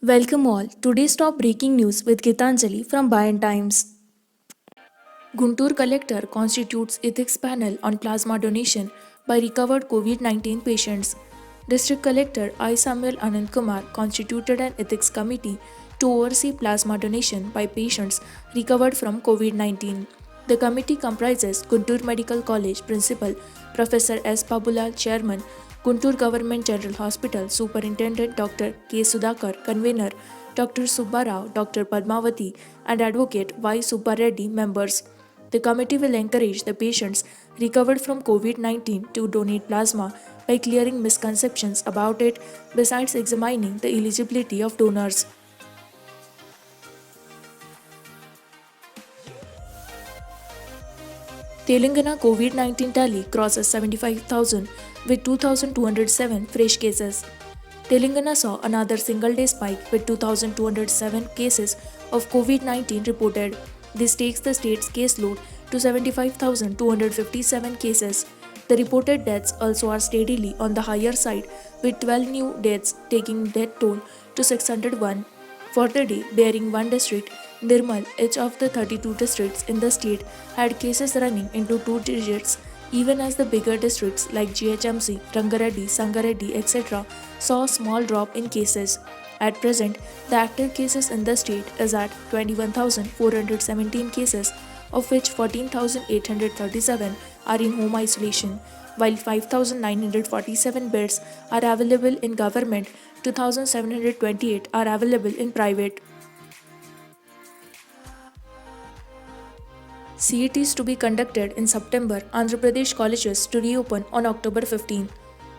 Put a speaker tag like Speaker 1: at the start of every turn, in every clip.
Speaker 1: Welcome all. Today's top breaking news with Gitanjali from Bayan Times. Guntur collector constitutes ethics panel on plasma donation by recovered COVID-19 patients. District Collector I. Samuel Anand Kumar constituted an ethics committee to oversee plasma donation by patients recovered from COVID-19. The committee comprises Guntur Medical College Principal Professor S. Babulal, Chairman, Guntur Government General Hospital Superintendent Dr. K. Sudhakar, Convener, Dr. Subbarao, Dr. Padmavati, and Advocate Y. Subbareddy, members. The committee will encourage the patients recovered from COVID 19 to donate plasma by clearing misconceptions about it, besides examining the eligibility of donors. Telangana COVID 19 tally crosses 75,000 with 2,207 fresh cases. Telangana saw another single day spike with 2,207 cases of COVID 19 reported. This takes the state's caseload to 75,257 cases. The reported deaths also are steadily on the higher side, with 12 new deaths taking death toll to 601 for the day, bearing one district, Nirmal, each of the 32 districts in the state, had cases running into two digits, even as the bigger districts like GHMC, Rangareddy, Sangareddy, etc. saw a small drop in cases. At present, the active cases in the state is at 21,417 cases, of which 14,837 are in home isolation, while 5,947 beds are available in government, 2,728 are available in private. CETs to be conducted in September, Andhra Pradesh colleges to reopen on October 15.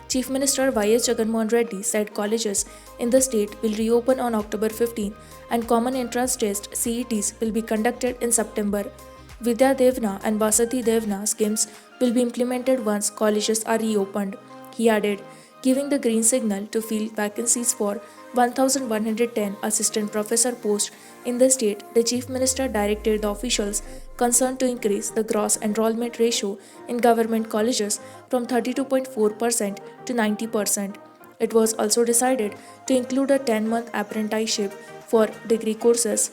Speaker 1: Chief Minister Y.S. Jaganmohan Reddy said colleges in the state will reopen on October 15 and Common Entrance Test CETs will be conducted in September. Vidya Devna and Vasati Devna schemes will be implemented once colleges are reopened. He added, giving the green signal to fill vacancies for 1,110 assistant professor posts in the state, the Chief Minister directed the officials concerned to increase the gross enrollment ratio in government colleges from 32.4% to 90%. It was also decided to include a 10-month apprenticeship for degree courses.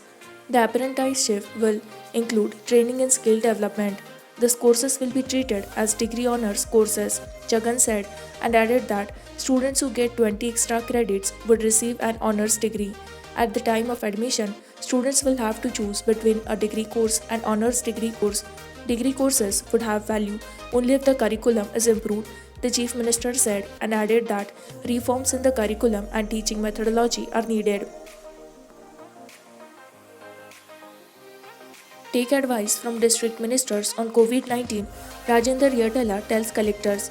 Speaker 1: The apprenticeship will include training in skill development. These courses will be treated as degree honors courses, Jagan said, and added that students who get 20 extra credits would receive an honors degree. At the time of admission, students will have to choose between a degree course and honors degree course. Degree courses would have value only if the curriculum is improved, the Chief Minister said, and added that reforms in the curriculum and teaching methodology are needed. Take advice from district ministers on COVID 19, Rajendra Yatala tells collectors.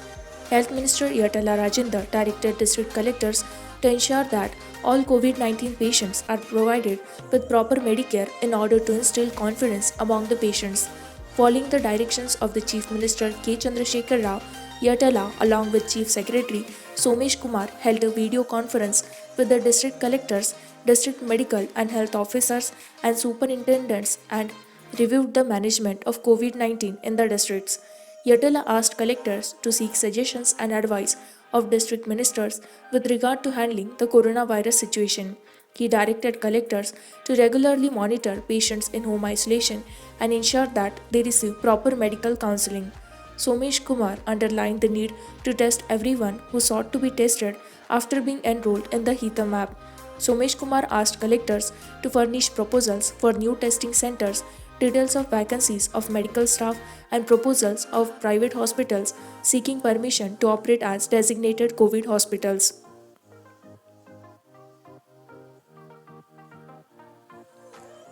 Speaker 1: Health Minister Yatala Rajendra directed district collectors to ensure that all COVID 19 patients are provided with proper Medicare in order to instill confidence among the patients. Following the directions of the Chief Minister K. Chandrasekhar Rao, Yatala, along with Chief Secretary Somesh Kumar, held a video conference with the district collectors, district medical and health officers, and superintendents and reviewed the management of COVID 19 in the districts. Yatala asked collectors to seek suggestions and advice of district ministers with regard to handling the coronavirus situation. He directed collectors to regularly monitor patients in home isolation and ensure that they receive proper medical counseling. Somesh Kumar underlined the need to test everyone who sought to be tested after being enrolled in the Hitam app. Somesh Kumar asked collectors to furnish proposals for new testing centers, details of vacancies of medical staff, and proposals of private hospitals seeking permission to operate as designated COVID hospitals.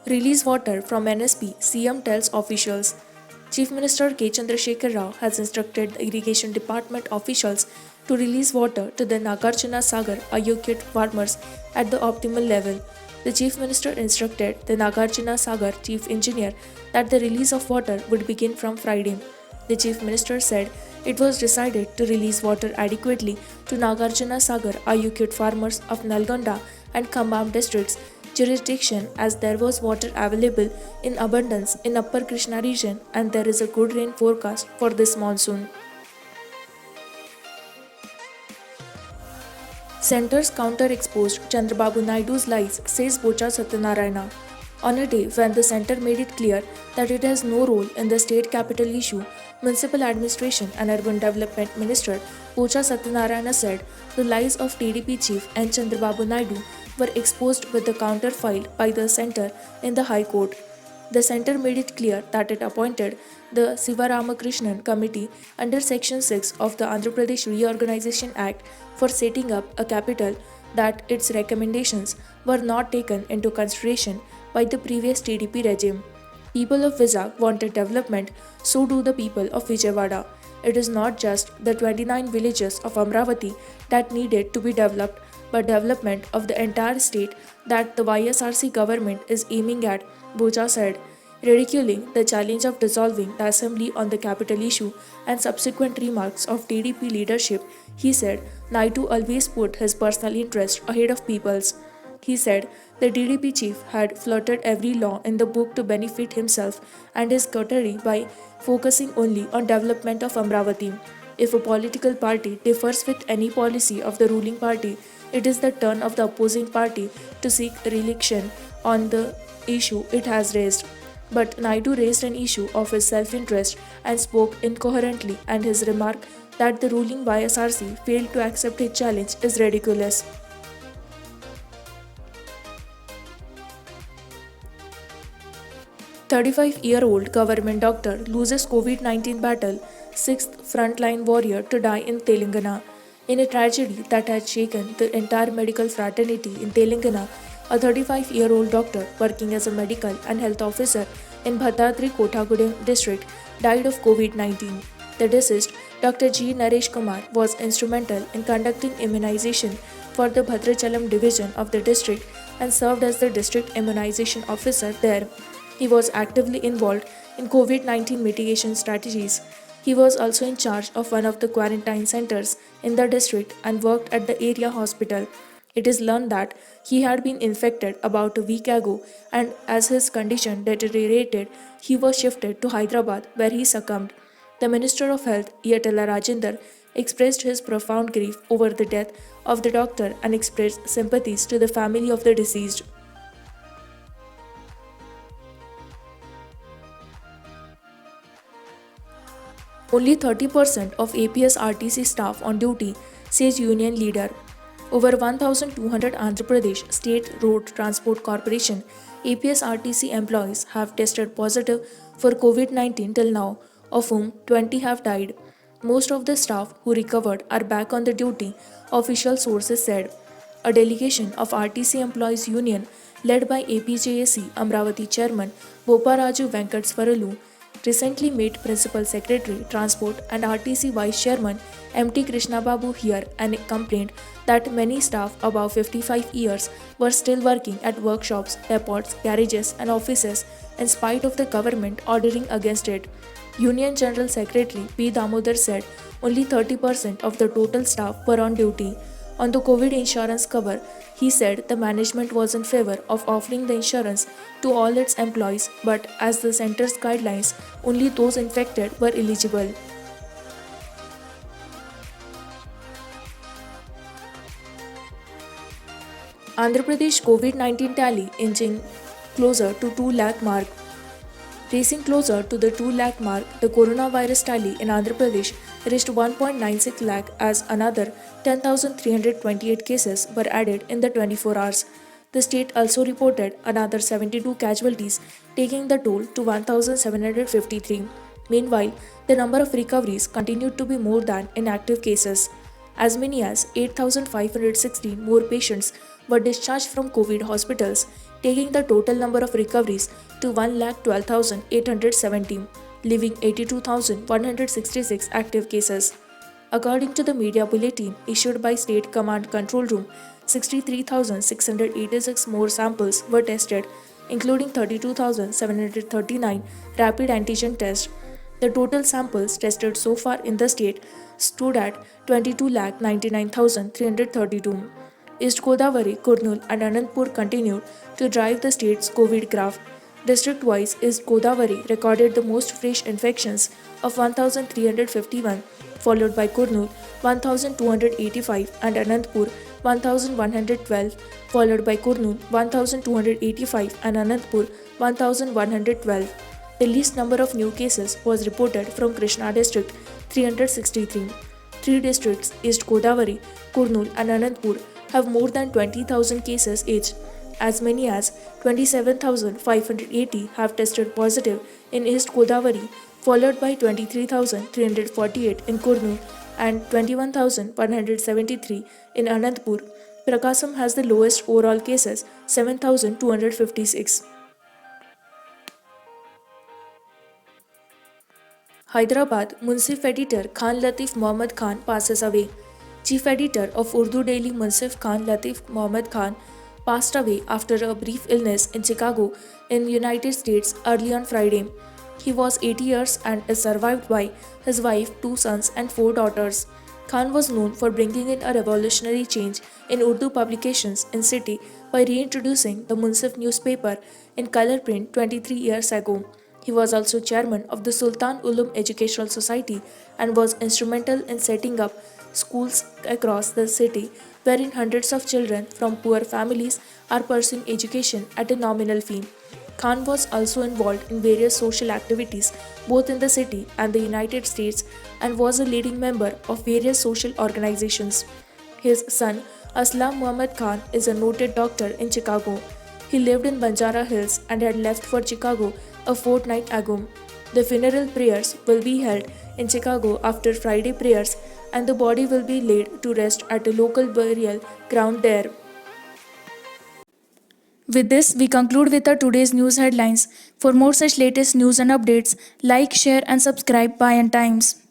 Speaker 1: Release water from NSP, CM tells officials. Chief Minister K. Chandrasekhar Rao has instructed the Irrigation Department officials to release water to the Nagarjuna Sagar Ayokut farmers at the optimal level. The Chief Minister instructed the Nagarjuna Sagar Chief Engineer that the release of water would begin from Friday. The Chief Minister said it was decided to release water adequately to Nagarjuna Sagar Ayukut farmers of Nalgonda and Khambam districts jurisdiction as there was water available in abundance in Upper Krishna region and there is a good rain forecast for this monsoon. Centers counter-exposed Chandrababu Naidu's lies, says Bocha Satyanarayana. On a day when the centre made it clear that it has no role in the state capital issue, Municipal Administration and Urban Development Minister Bocha Satyanarayana said the lies of TDP chief N. Chandrababu Naidu were exposed with the counter filed by the centre in the High Court. The centre made it clear that it appointed the Sivaramakrishnan Committee under Section 6 of the Andhra Pradesh Reorganization Act for setting up a capital, that its recommendations were not taken into consideration by the previous TDP regime. People of Vizag wanted development, so do the people of Vijayawada. It is not just the 29 villages of Amravati that needed to be developed, but development of the entire state that the YSRC government is aiming at, Bocha said. Ridiculing the challenge of dissolving the assembly on the capital issue and subsequent remarks of TDP leadership, he said Naidu always put his personal interest ahead of people's. He said the TDP chief had flouted every law in the book to benefit himself and his coterie by focusing only on development of Amravati. If a political party differs with any policy of the ruling party, it is the turn of the opposing party to seek re-election on the issue it has raised. But Naidu raised an issue of his self-interest and spoke incoherently, and his remark that the ruling YSRC failed to accept his challenge is ridiculous. 35-year-old government doctor loses COVID-19 battle, sixth frontline warrior to die in Telangana. In a tragedy that had shaken the entire medical fraternity in Telangana, a 35-year-old doctor working as a medical and health officer in Bhattadri Kothagudem district died of COVID-19. The deceased, Dr. G. Naresh Kumar, was instrumental in conducting immunization for the Bhadrachalam division of the district and served as the district immunization officer there. He was actively involved in COVID-19 mitigation strategies. He was also in charge of one of the quarantine centers in the district and worked at the area hospital. It is learned that he had been infected about a week ago, and as his condition deteriorated, he was shifted to Hyderabad, where he succumbed. The Minister of Health, Yatala Rajender, expressed his profound grief over the death of the doctor and expressed sympathies to the family of the deceased. Only 30% of APS RTC staff on duty, says union leader. Over 1,200 Andhra Pradesh State Road Transport Corporation APS RTC employees have tested positive for COVID-19 till now, of whom 20 have died. Most of the staff who recovered are back on the duty, official sources said. A delegation of RTC Employees Union led by APJAC Amravati Chairman Boparaju Venkatsvaralu recently met Principal Secretary Transport and RTC Vice Chairman MT Krishnababu here and complained that many staff above 55 years were still working at workshops, depots, garages and offices in spite of the government ordering against it. Union General Secretary P. Damodar said only 30% of the total staff were on duty. On the COVID insurance cover, he said the management was in favor of offering the insurance to all its employees, but as the center's guidelines, only those infected were eligible. Andhra Pradesh COVID-19 tally inching closer to 2 lakh mark. Racing closer to the 2 lakh mark, the coronavirus tally in Andhra Pradesh reached 1.96 lakh as another 10,328 cases were added in the 24 hours. The state also reported another 72 casualties, taking the toll to 1,753. Meanwhile, the number of recoveries continued to be more than inactive cases. As many as 8,516 more patients were discharged from COVID hospitals, taking the total number of recoveries to 1,12,870, leaving 82,166 active cases. According to the media bulletin issued by State Command Control Room, 63,686 more samples were tested, including 32,739 rapid antigen tests. The total samples tested so far in the state stood at 22,99,332. East Godavari, Kurnool and Anandpur continued to drive the state's COVID graph. District-wise, East Godavari recorded the most fresh infections of 1,351, followed by Kurnool 1,285 and Anandpur 1112, followed by Kurnool 1285 and Anantapur 1112. The least number of new cases was reported from Krishna district 363. Three districts, East Godavari, Kurnool and Anantapur, have more than 20,000 cases each. As many as 27,580 have tested positive in East Godavari, followed by 23,348 in Kurnool and 21,173 in Anantapur. Prakasam has the lowest overall cases, 7,256. Hyderabad Munsif Editor Khan Latif Mohammad Khan passes away. Chief Editor of Urdu Daily Munsif Khan Latif Mohammad Khan passed away after a brief illness in Chicago in United States early on Friday. He was 80 years and is survived by his wife, 2 sons and 4 daughters. Khan was known for bringing in a revolutionary change in Urdu publications in city by reintroducing the Munsif newspaper in color print 23 years ago. He was also chairman of the Sultan Ulum Educational Society and was instrumental in setting up schools across the city wherein hundreds of children from poor families are pursuing education at a nominal fee. Khan was also involved in various social activities both in the city and the United States and was a leading member of various social organizations. His son, Aslam Muhammad Khan, is a noted doctor in Chicago. He lived in Banjara Hills and had left for Chicago a fortnight ago. The funeral prayers will be held in Chicago after Friday prayers and the body will be laid to rest at a local burial ground there. With this, we conclude with our today's news headlines. For more such latest news and updates, like, share and subscribe Bayan Times.